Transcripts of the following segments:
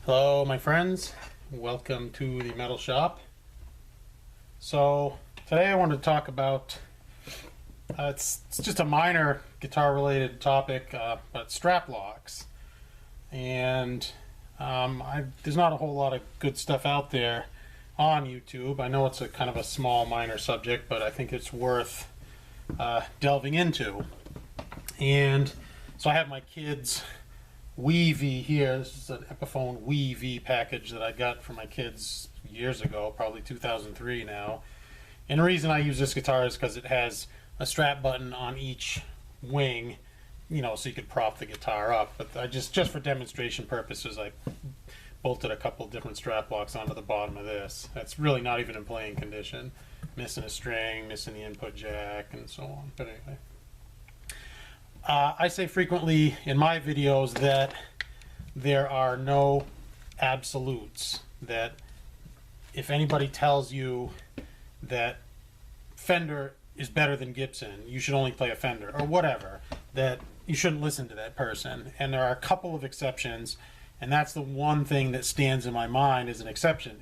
Hello my friends, welcome to the metal shop. So today I wanted to talk about, it's just a minor guitar related topic, but strap locks. And there's not a whole lot of good stuff out there on YouTube. I know it's a kind of a small minor subject, but I think it's worth delving into. And so I have my kids' Wii V here. This is an Epiphone Wii V package that I got for my kids years ago, probably 2003 now. And the reason I use this guitar is because it has a strap button on each wing, you know, so you could prop the guitar up. But I just for demonstration purposes, I bolted a couple different strap locks onto the bottom of this. That's really not even in playing condition. Missing a string, missing the input jack, and so on. But anyway. I say frequently in my videos that there are no absolutes, that if anybody tells you that Fender is better than Gibson, you should only play a Fender, or whatever, that you shouldn't listen to that person. And there are a couple of exceptions, and that's the one thing that stands in my mind as an exception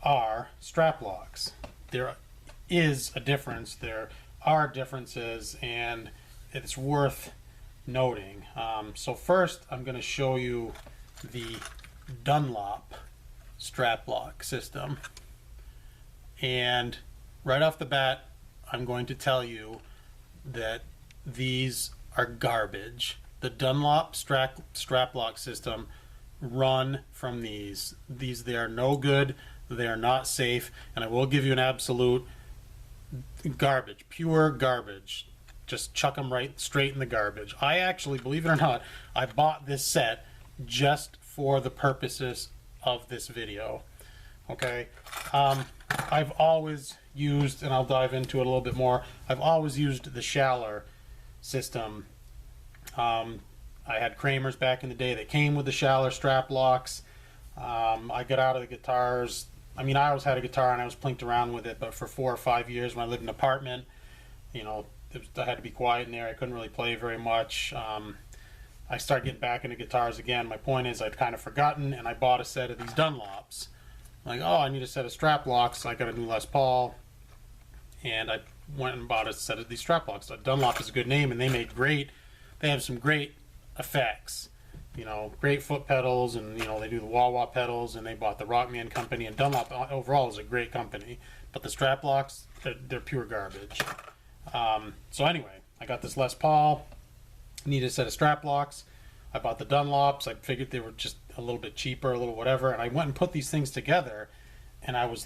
are strap locks. There is a difference, there are differences, and it's worth noting. So first I'm going to show you the Dunlop strap lock system, and right off the bat I'm going to tell you that these are garbage. The Dunlop strap lock system, run from these. They are no good, they are not safe, and I will give you an absolute: garbage, pure garbage. Just chuck them right straight in the garbage. I actually, believe it or not, I bought this set just for the purposes of this video. Okay, I've always used, and I'll dive into it a little bit more, I've always used the Schaller system. I had Kramer's back in the day that came with the Schaller strap locks. I got out of the guitars. I mean, I always had a guitar and I was plinked around with it, but for 4 or 5 years when I lived in an apartment, you know, I had to be quiet in there. I couldn't really play very much. I started getting back into guitars again. My point is, I'd kind of forgotten, and I bought a set of these Dunlops. Like, oh, I need a set of strap locks. I got a new Les Paul, and I went and bought a set of these strap locks. Dunlop is a good name, and they have some great effects. You know, great foot pedals, and you know, they do the wah-wah pedals, and they bought the Rockman company, and Dunlop overall is a great company. But the strap locks, they're pure garbage. So anyway, I got this Les Paul, needed a set of strap locks. I bought the Dunlops. I figured they were just a little bit cheaper, a little whatever, and I went and put these things together, and I was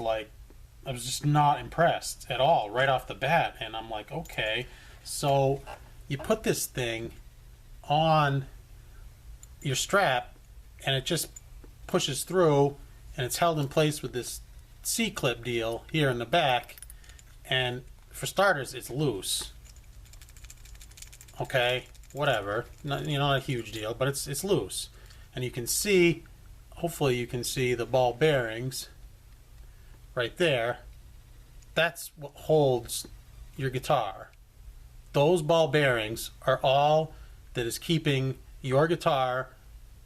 just not impressed at all right off the bat. And I'm like, okay, so you put this thing on your strap and it just pushes through, and it's held in place with this C-clip deal here in the back, and for starters, it's loose. Okay, whatever. Not a huge deal, but it's loose. And you can see, hopefully you can see the ball bearings right there. That's what holds your guitar. Those ball bearings are all that is keeping your guitar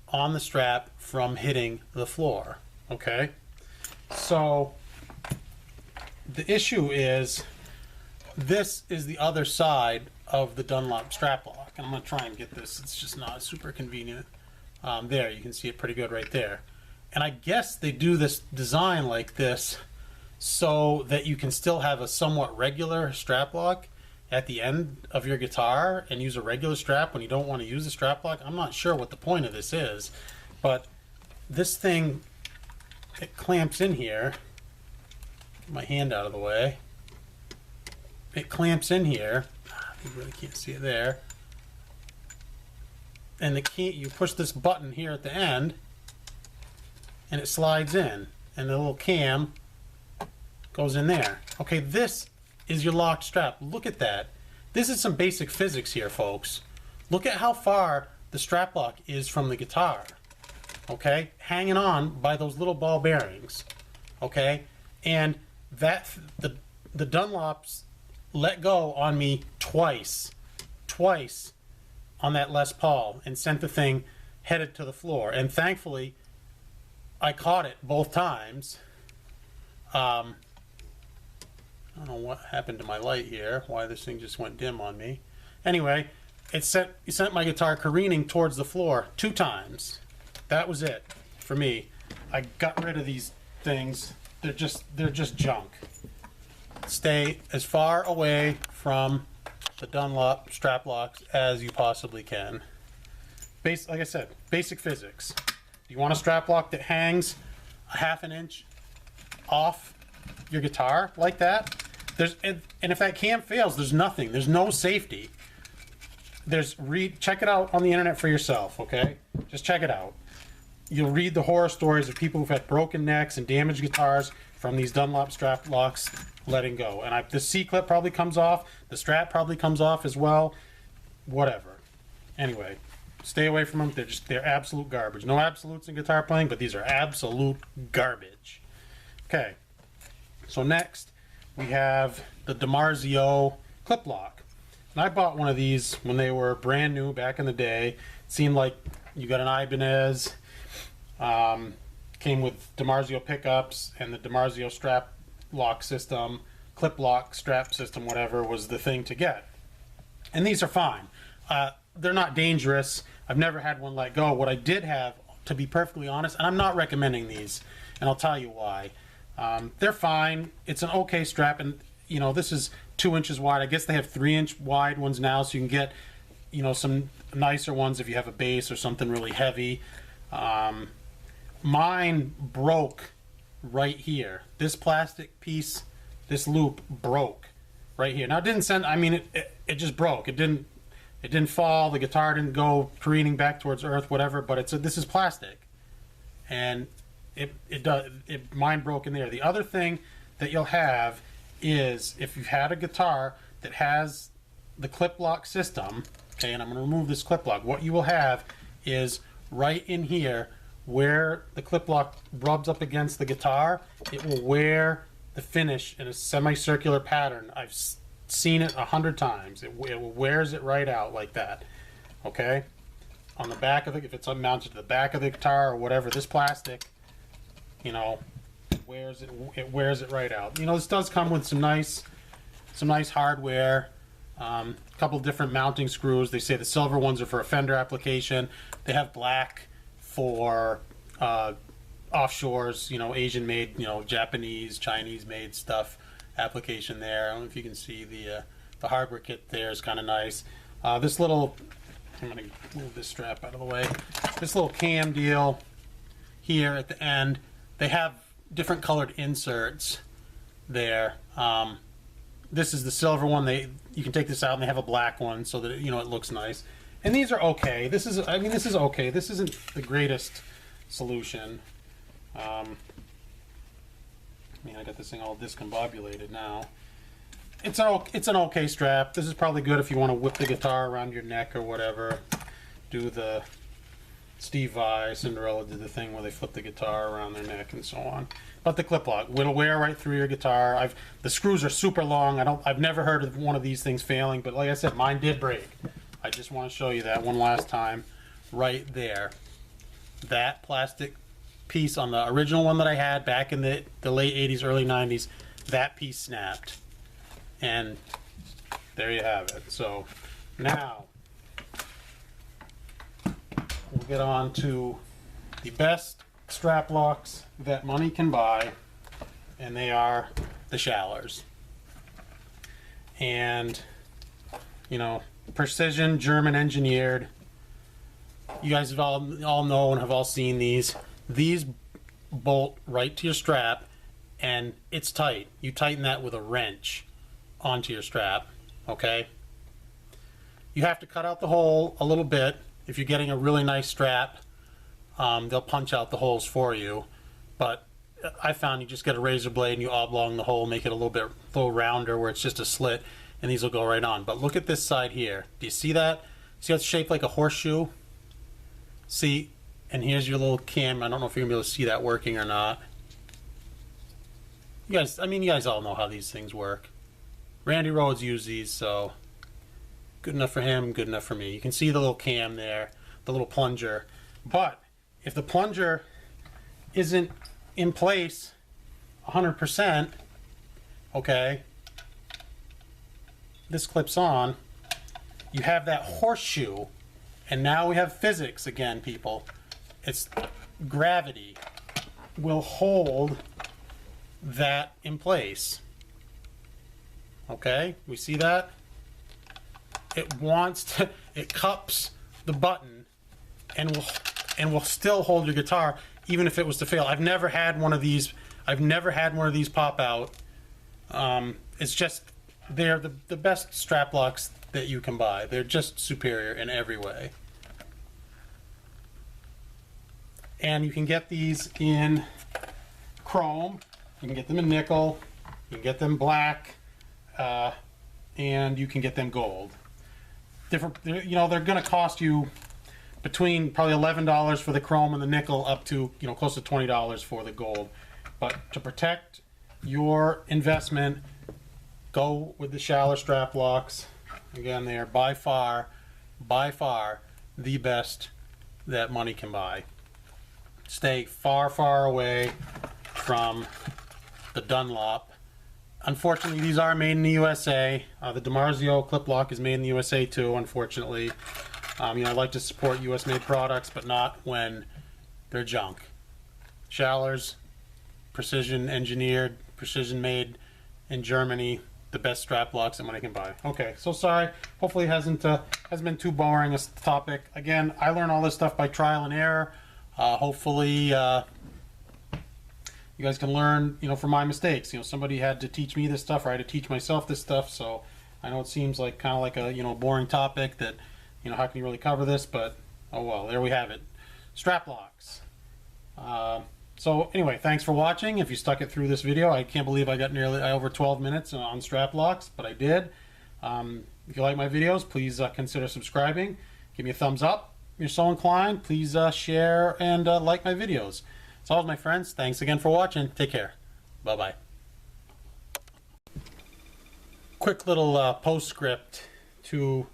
on the strap from hitting the floor. Okay? So the issue is, this is the other side of the Dunlop strap lock. And I'm going to try and get this. It's just not super convenient. There, you can see it pretty good right there. And I guess they do this design like this so that you can still have a somewhat regular strap lock at the end of your guitar and use a regular strap when you don't want to use a strap lock. I'm not sure what the point of this is, but this thing, it clamps in here. Get my hand out of the way. It clamps in here. You really can't see it there. And the key, you push this button here at the end, and it slides in, and the little cam goes in there. Okay, this is your locked strap. Look at that. This is some basic physics here, folks. Look at how far the strap lock is from the guitar. Okay, hanging on by those little ball bearings. Okay, and that the Dunlops let go on me twice on that Les Paul and sent the thing headed to the floor. And thankfully, I caught it both times. I don't know what happened to my light here, why this thing just went dim on me. Anyway, it sent my guitar careening towards the floor 2 times. That was it for me. I got rid of these things. They're just junk. Stay as far away from the Dunlop strap locks as you possibly can. Like I said, basic physics. You want a strap lock that hangs a 1/2 inch off your guitar like that? And if that cam fails, there's nothing. There's no safety. Check it out on the internet for yourself, okay? Just check it out. You'll read the horror stories of people who've had broken necks and damaged guitars from these Dunlop strap locks letting go. And the C-clip probably comes off. The strap probably comes off as well. Whatever. Anyway, stay away from them. They're absolute garbage. No absolutes in guitar playing, but these are absolute garbage. Okay. So next, we have the DiMarzio clip lock. And I bought one of these when they were brand new back in the day. It seemed like you got an Ibanez. Came with DiMarzio pickups, and the DiMarzio strap lock system, clip lock strap system, whatever, was the thing to get. And these are fine. They're not dangerous. I've never had one let go. What I did have, to be perfectly honest, and I'm not recommending these, and I'll tell you why. They're fine. It's an okay strap, and you know, this is 2 inches wide. I guess they have 3-inch wide ones now, so you can get, you know, some nicer ones if you have a bass or something really heavy. Mine broke right here. This plastic piece, this loop broke right here. Now it didn't send, I mean, it just broke. It didn't fall. The guitar didn't go careening back towards earth, whatever, but this is plastic. And mine broke in there. The other thing that you'll have is if you've had a guitar that has the clip lock system, okay, and I'm going to remove this clip lock, what you will have is right in here where the clip lock rubs up against the guitar, it will wear the finish in a semicircular pattern. I've seen it 100 times. It wears it right out like that, okay? On the back of it, if it's mounted to the back of the guitar or whatever, this plastic, you know, it wears it right out. You know, this does come with some nice hardware, a couple different mounting screws. They say the silver ones are for a Fender application. They have black for offshores, you know, Asian made, you know, Japanese, Chinese made stuff application there. I don't know if you can see the hardware kit there is kind of nice. This little, I'm going to move this strap out of the way. This little cam deal here at the end, they have different colored inserts there. This is the silver one. You can take this out and they have a black one so that, you know, it looks nice. And these are okay. This is okay. This isn't the greatest solution. I mean, I got this thing all discombobulated now. It's an okay strap. This is probably good if you want to whip the guitar around your neck or whatever. Do the Steve Vai, Cinderella did the thing where they flip the guitar around their neck and so on. But the clip lock will wear right through your guitar. The screws are super long. I've never heard of one of these things failing, but like I said, mine did break. I just want to show you that one last time right there. That plastic piece on the original one that I had back in the late 80s, early 90s, that piece snapped. And there you have it. So now we'll get on to the best strap locks that money can buy, and they are the Schallers. And, you know, precision, German engineered. You guys have all know and have all seen these. These bolt right to your strap, and it's tight. You tighten that with a wrench onto your strap, okay? You have to cut out the hole a little bit. If you're getting a really nice strap, they'll punch out the holes for you. But I found you just get a razor blade and you oblong the hole, make it a little rounder where it's just a slit, and these will go right on. But look at this side here. Do you see that? See how it's shaped like a horseshoe? See? And here's your little cam. I don't know if you're going to be able to see that working or not. You guys all know how these things work. Randy Rhoads used these, so good enough for him, good enough for me. You can see the little cam there, the little plunger. But if the plunger isn't in place 100%, okay, this clips on, you have that horseshoe, and now we have physics again, people. It's gravity will hold that in place. Okay, we see that? It wants to, it cups the button and will still hold your guitar even if it was to fail. I've never had one of these pop out. It's just, they're the best strap locks that you can buy. They're just superior in every way. And you can get these in chrome, you can get them in nickel, you can get them black, and you can get them gold. Different, you know, they're going to cost you between probably $11 for the chrome and the nickel up to, you know, close to $20 for the gold. But to protect your investment, go with the Schaller strap locks. Again, they are by far the best that money can buy. Stay far, far away from the Dunlop. Unfortunately, these are made in the USA. The DiMarzio clip lock is made in the USA too, unfortunately. You know, I like to support US made products, but not when they're junk. Schallers, precision engineered, precision made in Germany, the best strap locks that money can buy. Okay, so sorry. Hopefully it hasn't been too boring a topic. Again, I learn all this stuff by trial and error. Hopefully you guys can learn, you know, from my mistakes. You know, somebody had to teach me this stuff, or I had to teach myself this stuff. So I know it seems like kind of like a, you know, boring topic that, you know, how can you really cover this? But oh well, there we have it. Strap locks. So anyway, thanks for watching. If you stuck it through this video, I can't believe I got nearly over 12 minutes on strap locks, but I did. If you like my videos, please consider subscribing. Give me a thumbs up. If you're so inclined, please share and like my videos. As always, my friends, thanks again for watching. Take care. Bye-bye. Quick little postscript to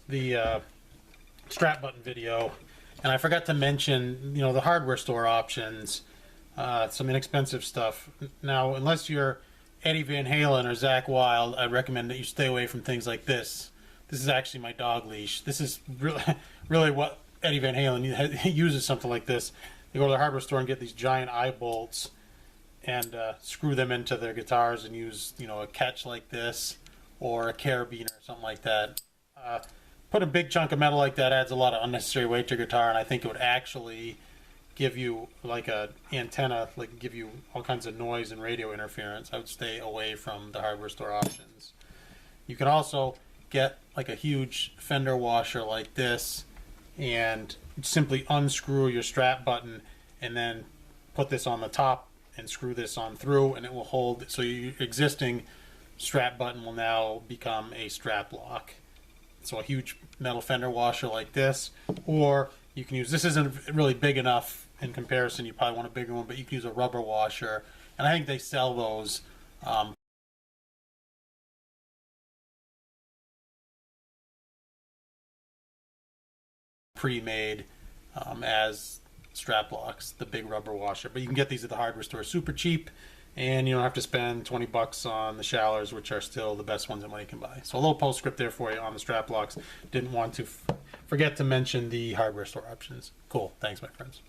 the strap button video. And I forgot to mention, you know, the hardware store options. Some inexpensive stuff. Now, unless you're Eddie Van Halen or Zakk Wylde, I recommend that you stay away from things like this. This is actually my dog leash. This is really what Eddie Van Halen uses, something like this. They go to the hardware store and get these giant eye bolts and screw them into their guitars and use, you know, a catch like this or a carabiner or something like that. Put a big chunk of metal like that adds a lot of unnecessary weight to your guitar, and I think it would actually give you like a antenna, like give you all kinds of noise and radio interference. I would stay away from the hardware store options. You can also get like a huge fender washer like this and simply unscrew your strap button and then put this on the top and screw this on through, and it will hold. So your existing strap button will now become a strap lock. So a huge metal fender washer like this, or you can use, this isn't really big enough in comparison, you probably want a bigger one, but you can use a rubber washer, and I think they sell those pre-made as strap locks, the big rubber washer. But you can get these at the hardware store super cheap, and you don't have to spend 20 bucks on the Schallers, which are still the best ones that money can buy. So a little postscript there for you on the strap locks. Didn't want to forget to mention the hardware store options. Cool. Thanks, my friends.